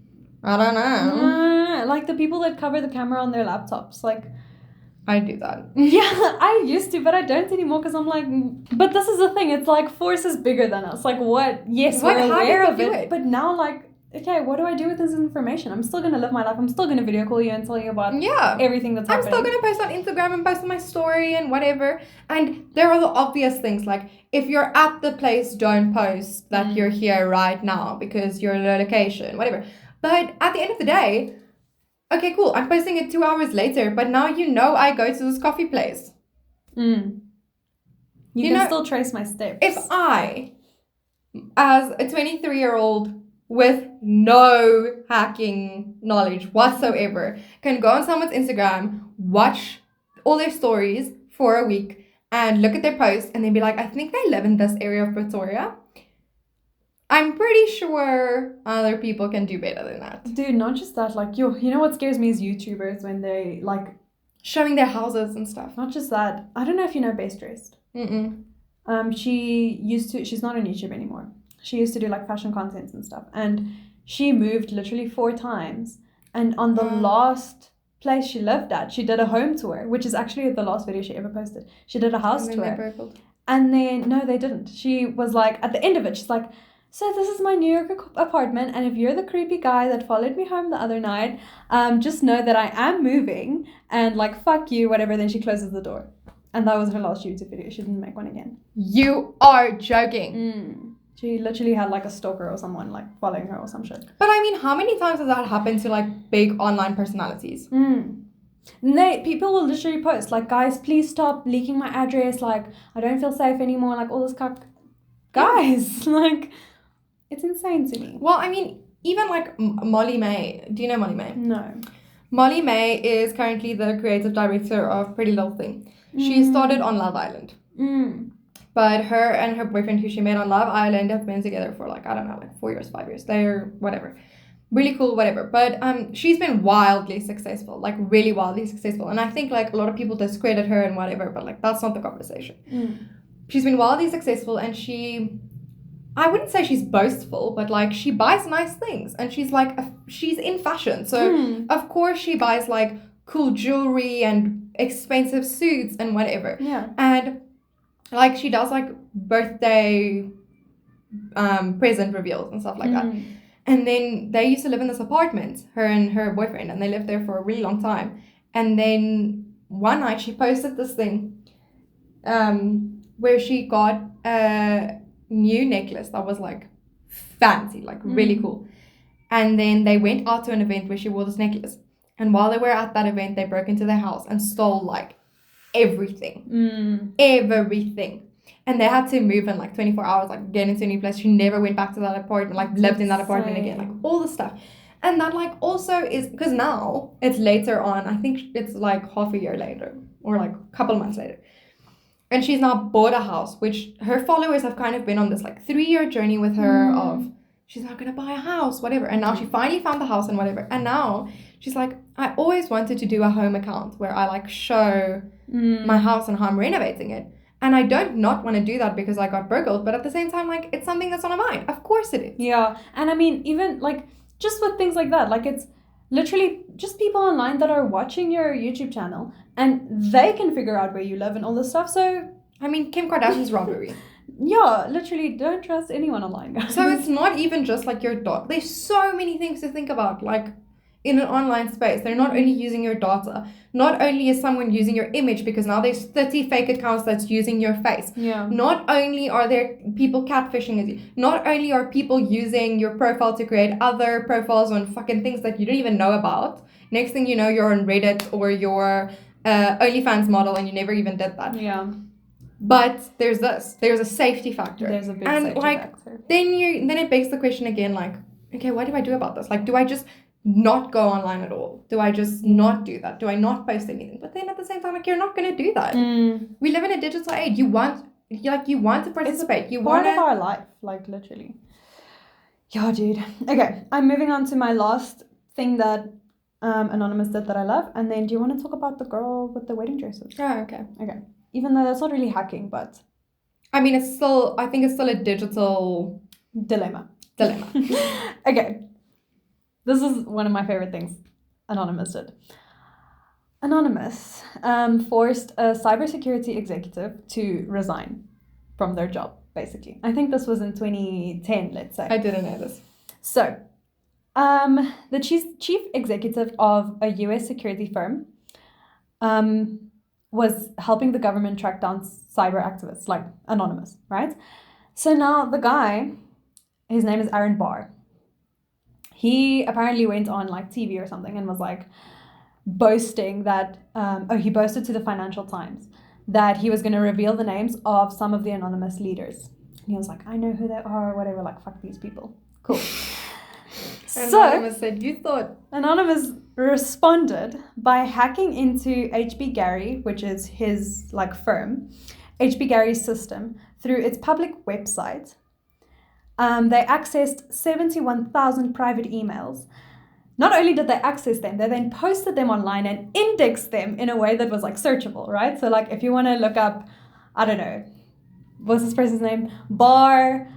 I don't know. Like the people that cover the camera on their laptops, like... I do that. Yeah, I used to, but I don't anymore, because I'm like... But this is the thing, it's like force is bigger than us. Like, what? Yes, we're aware of it. But now, like, okay, what do I do with this information? I'm still going to live my life. I'm still going to video call you and tell you about everything that's happening. I'm still going to post on Instagram and post on my story and whatever. And there are the obvious things, like, if you're at the place, don't post that you're here right now because you're in a location, whatever. But at the end of the day, okay, cool, I'm posting it 2 hours later, but now you know I go to this coffee place. You can still trace my steps. If I, as a 23-year-old with no hacking knowledge whatsoever, can go on someone's Instagram, watch all their stories for a week, and look at their posts, and then be like, I think they live in this area of Pretoria, I'm pretty sure other people can do better than that. Dude, not just that, like, you know what scares me is YouTubers when they, like... showing their houses and stuff. Not just that. I don't know if you know Best Dressed. She's not on YouTube anymore. She used to do, like, fashion contents and stuff. And she moved literally 4 times. And on the last place she lived at, she did a home tour, which is actually the last video she ever posted. She did a house tour. And then, no, they didn't. She was like, at the end of it, she's like... so this is my New York apartment, and if you're the creepy guy that followed me home the other night, just know that I am moving, and like, fuck you, whatever. Then she closes the door. And that was her last YouTube video. She didn't make one again. You are joking. She literally had like a stalker or someone like following her or some shit. But I mean, how many times has that happened to like big online personalities? People will literally post like, guys, please stop leaking my address. Like, I don't feel safe anymore. Like all this guys, like, it's insane to me. Well, I mean, even like Molly May. Do you know Molly May? No. Molly May is currently the creative director of Pretty Little Thing. She started on Love Island. But her and her boyfriend who she met on Love Island have been together for like, I don't know, like 4 years, 5 years. They're whatever. Really cool, whatever. But she's been wildly successful, like really wildly successful. And I think like a lot of people discredit her and whatever, but like that's not the conversation. She's been wildly successful, and I wouldn't say she's boastful, but like she buys nice things, and she's like, she's in fashion. So of course she buys like cool jewelry and expensive suits and whatever. Yeah. And like she does like birthday present reveals and stuff like that. And then they used to live in this apartment, her and her boyfriend, and they lived there for a really long time. And then one night she posted this thing where she got a new necklace that was like fancy, like really cool. And then they went out to an event where she wore this necklace. And while they were at that event, they broke into their house and stole like everything. Everything. And they had to move in like 24 hours, like get into a new place. She never went back to that apartment, like lived in that apartment again, like all the stuff. And that like also is, because now it's later on, I think it's like half a year later or like a couple months later. And she's now bought a house, which her followers have kind of been on this like 3-year journey with her of, she's not going to buy a house, whatever. And now she finally found the house and whatever. And now she's like, I always wanted to do a home account where I like show my house and how I'm renovating it. And I don't not want to do that because I got burgled. But at the same time, like, it's something that's on my mind. Of course it is. Yeah. And I mean, even like just with things like that, like it's literally just people online that are watching your YouTube channel and they can figure out where you live and all this stuff. So, I mean, Kim Kardashian's robbery. Yeah, literally don't trust anyone online, guys. So it's not even just like your dog. There's so many things to think about, like in an online space. They're not only using your data. Not only is someone using your image, because now there's 30 fake accounts that's using your face. Yeah. Not only are there people catfishing as you. Not only are people using your profile to create other profiles on fucking things that you don't even know about. Next thing you know, you're on Reddit or you're OnlyFans model and you never even did that. Yeah. But there's a safety factor. There's a big and safety like, factor. Then it begs the question again, like, okay, what do I do about this? Like, do I just not go online at all? Do I just not do that? Do I not post anything? But then at the same time, like, you're not going to do that. We live in a digital age. You want to participate. It's part of our life, like literally. Yeah, dude. Okay, I'm moving on to my last thing that Anonymous did that I love. And then do you want to talk about the girl with the wedding dresses? Oh, okay. Okay. Even though that's not really hacking, but I mean, I think it's still a digital dilemma. Okay. This is one of my favorite things Anonymous did. Anonymous forced a cybersecurity executive to resign from their job, basically. I think this was in 2010, let's say. I didn't know this. So, the chief executive of a US security firm was helping the government track down cyber activists, like Anonymous, right? So now the guy, his name is Aaron Barr. He apparently went on like TV or something and was like boasting that, he boasted to the Financial Times that he was going to reveal the names of some of the Anonymous leaders. And he was like, I know who they are, whatever, like, fuck these people. Cool. Anonymous said, you thought. Anonymous responded by hacking into HB Gary, which is his like firm, HB Gary's system, through its public website. They accessed 71,000 private emails. Not only did they access them, they then posted them online and indexed them in a way that was like searchable, right? So like if you want to look up, I don't know, what's this person's name? Barr,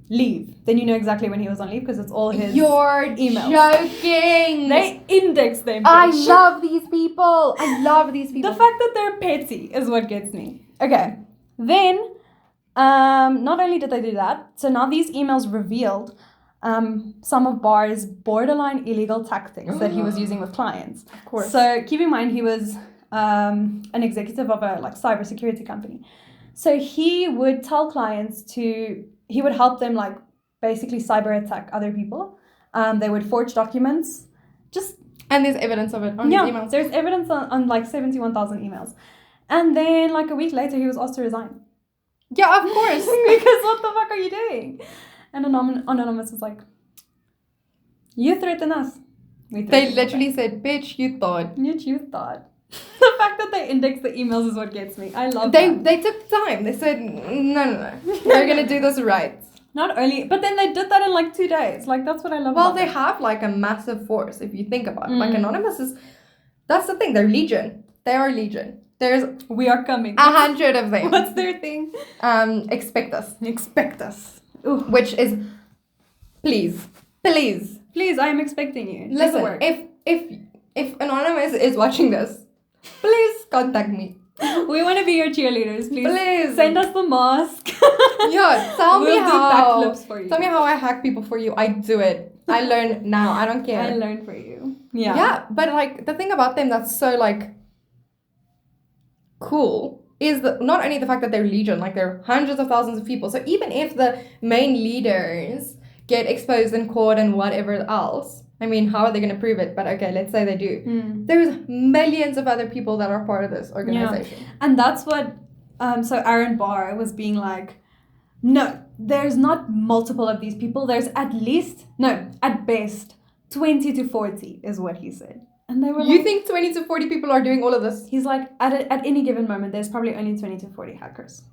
leave. Then you know exactly when he was on leave because it's all his emails. Joking. They index them. I love these people. The fact that they're petty is what gets me. Okay. Then Not only did they do that, so now these emails revealed some of Barr's borderline illegal tactics that he was using with clients. Of course. So keep in mind, he was an executive of a cybersecurity company. So he would tell clients he would help them basically cyber attack other people. They would forge documents. And there's evidence of it on his emails. There's evidence on 71,000 emails. And then a week later, he was asked to resign. Yeah, of course. Because what the fuck are you doing? And Anonymous was like, you threaten us. They literally said, bitch, you thought. You thought. The fact that they indexed the emails is what gets me. I love that. They took time. They said, no. We're going to do this right. Not only, but then they did that in 2 days. That's what I love Well, about they them. have a massive force if you think about it. Anonymous is, that's the thing. They're legion. They are legion. There's We are coming. 100 of them. What's their thing? Expect us. Expect us. Ooh. Which is, please. Please, I am expecting you. Listen, if Anonymous is watching this, please contact me. We want to be your cheerleaders, please. Please. Send us the mask. Yeah, tell me We'll do how. backflips for you. Tell me how I hack people for you. I do it. I learn now. I don't care. I learned for you. Yeah. Yeah, but the thing about them that's so cool is not only the fact that they're legion, they're hundreds of thousands of people. So even if the main leaders get exposed in court and whatever else, I mean, how are they going to prove it? But okay, let's say they do. There's millions of other people that are part of this organization. Yeah. And that's what, so Aaron Barr was being no, there's not multiple of these people. There's at best, 20 to 40 is what he said. And they were You think 20 to 40 people are doing all of this? He's at any given moment, there's probably only 20 to 40 hackers.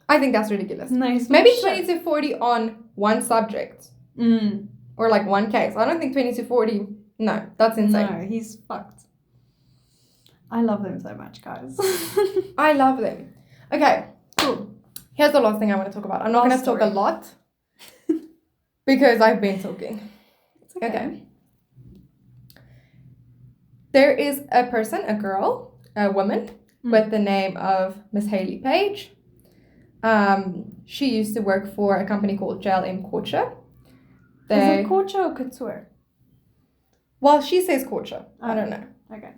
I think that's ridiculous. Nice. Maybe 20 to 40 on one subject. Or one case. I don't think 20 to 40. No, that's insane. No, he's fucked. I love them so much, guys. I love them. Okay, cool. Here's the last thing I want to talk about. I'm not going to talk a lot because I've been talking. It's okay. There is a girl, a woman, with the name of Miss Haley Page. She used to work for a company called JLM Culture. Is it culture or couture? Well, she says culture. I don't know. Okay.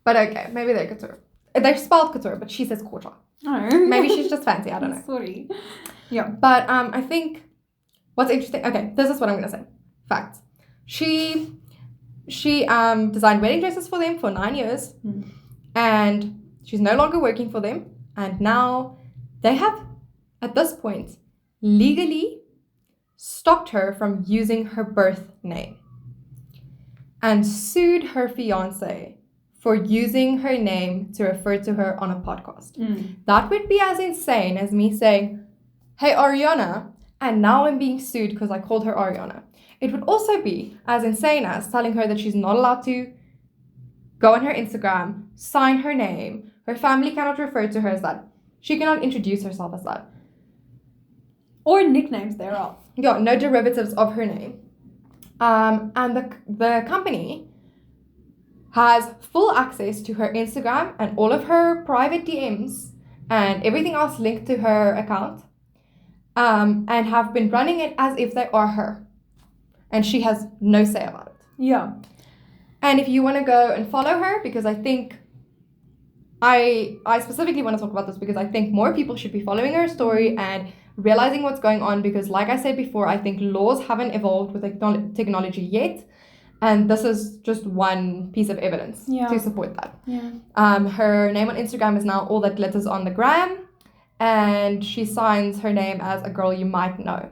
But okay, maybe they're couture. They're spelled couture, but she says culture. Oh. Maybe she's just fancy. I don't know. Sorry. Yeah. But I think what's interesting. Okay, this is what I'm gonna say. Facts. She designed wedding dresses for them for 9 years, and she's no longer working for them. And now they have, at this point, legally stopped her from using her birth name and sued her fiance for using her name to refer to her on a podcast. That would be as insane as me saying, hey, Ariana, and now I'm being sued because I called her Ariana. It would also be as insane as telling her that she's not allowed to go on her Instagram, sign her name, her family cannot refer to her as that. She cannot introduce herself as that. Or nicknames thereof. Yeah, no derivatives of her name. And the company has full access to her Instagram and all of her private DMs and everything else linked to her account, and have been running it as if they are her. And she has no say about it. Yeah. And if you want to go and follow her, because I think I specifically want to talk about this because I think more people should be following her story and realizing what's going on, because like I said before, I think laws haven't evolved with technology yet. And this is just one piece of evidence to support that. Yeah. Her name on Instagram is now All That Glitters on the Gram. And she signs her name as a girl you might know.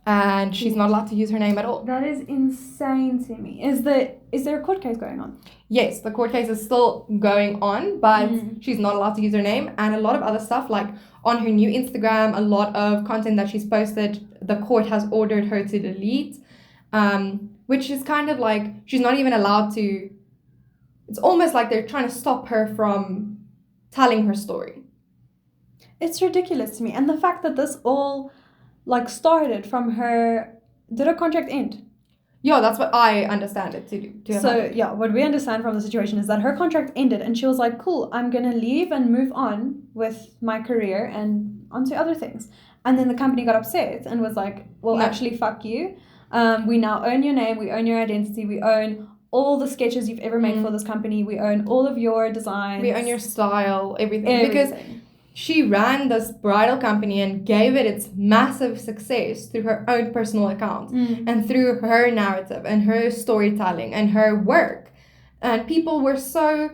And she's not allowed to use her name at all. That is insane to me. Is there a court case going on? Yes, the court case is still going on, but she's not allowed to use her name. And a lot of other stuff, like on her new Instagram, a lot of content that she's posted, the court has ordered her to delete, which is kind of like she's not even allowed to. It's almost like they're trying to stop her from telling her story. It's ridiculous to me. And the fact that this all started from her, did her contract end? Yeah, that's what I understand it to So yeah, what we understand from the situation is that her contract ended and she was like, cool, I'm gonna leave and move on with my career and onto other things. And then the company got upset and was like, well, No. actually, fuck you. We now own your name. We own your identity. We own all the sketches you've ever made for this company. We own all of your designs. We own your style, everything. Because she ran this bridal company and gave it its massive success through her own personal account and through her narrative and her storytelling and her work. And people were so,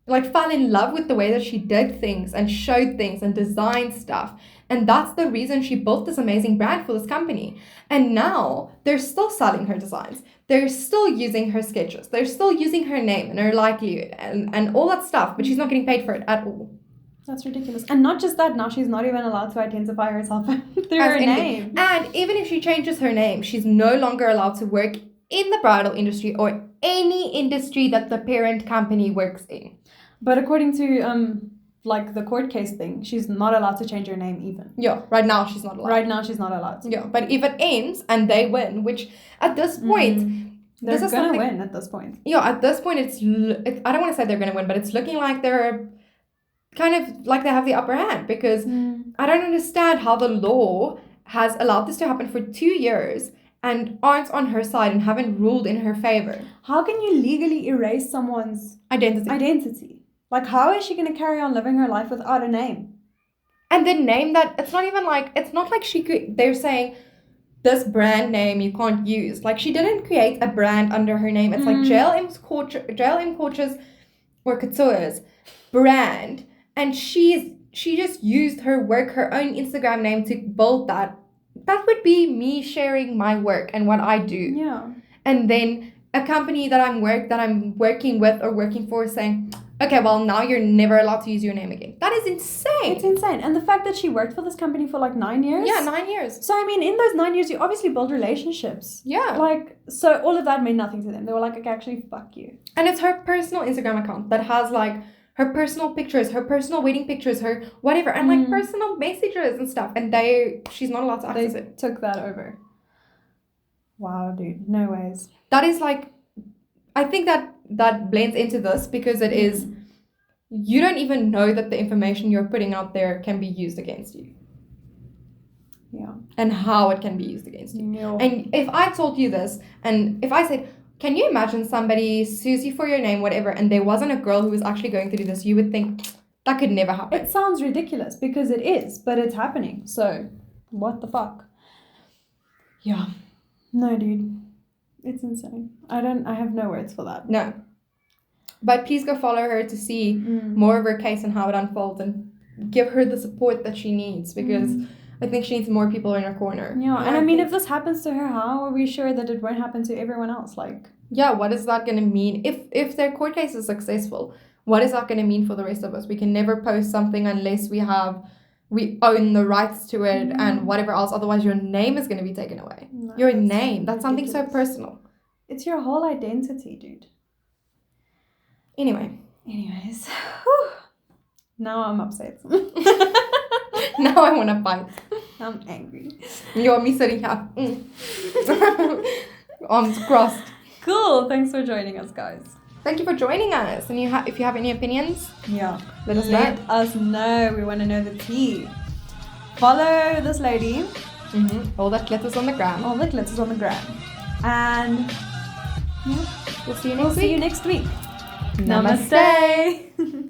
like, fell in love with the way that she did things and showed things and designed stuff. And that's the reason she built this amazing brand for this company. And now they're still selling her designs. They're still using her sketches. They're still using her name and her livelihood and all that stuff, but she's not getting paid for it at all. That's ridiculous. And not just that, now she's not even allowed to identify herself through her name. And even if she changes her name, she's no longer allowed to work in the bridal industry or any industry that the parent company works in. But according to like the court case thing, she's not allowed to change her name even. Yeah, right now she's not allowed. Right now she's not allowed to. Yeah, but if it ends and they win, which at this point... They're going to win at this point. Yeah, at this point, I don't want to say they're going to win, but it's looking like they're kind of like they have the upper hand, because I don't understand how the law has allowed this to happen for 2 years and aren't on her side and haven't ruled in her favor. How can you legally erase someone's identity? Like, how is she going to carry on living her life without a name? And the name that, it's not like she could, they're saying, this brand name you can't use. Like, she didn't create a brand under her name. It's like JLM Coaches or Couture's brand. And she just used her work, her own Instagram name to build that. That would be me sharing my work and what I do. Yeah. And then a company that I'm working with or working for saying, okay, well, now you're never allowed to use your name again. That is insane. It's insane. And the fact that she worked for this company for like 9 years. Yeah, 9 years. So, I mean, in those 9 years, you obviously build relationships. Yeah. Like, so all of that meant nothing to them. They were like, okay, actually, fuck you. And it's her personal Instagram account that has like her personal pictures, her personal wedding pictures, her whatever, and like personal messages and stuff. And she's not allowed to access it. Took that over. Wow, dude. No ways. That is like, I think that blends into this because it is, you don't even know that the information you're putting out there can be used against you. Yeah. And how it can be used against you. Yeah. And if I told you this, and if I said, can you imagine somebody sues you for your name, whatever, and there wasn't a girl who was actually going through this, you would think that could never happen. It sounds ridiculous because it is, but it's happening. So, what the fuck? Yeah. No, dude. It's insane. I have no words for that. No. But please go follow her to see more of her case and how it unfolds and give her the support that she needs, because I think she needs more people in her corner. Yeah, and I mean, if this happens to her, how are we sure that it won't happen to everyone else? Like, yeah, what is that going to mean? If their court case is successful, what is that going to mean for the rest of us? We can never post something unless we own the rights to it and whatever else. Otherwise, your name is going to be taken away. No, your name. That's something so personal. It's your whole identity, dude. Anyways. Now I'm upset. Now I want to fight. I'm angry. You want me sitting here. Arms crossed. Cool. Thanks for joining us, guys. Thank you for joining us. And if you have any opinions, let us know. We want to know the tea. Follow this lady. All that glitters on the gram. And we'll see you next week. Namaste.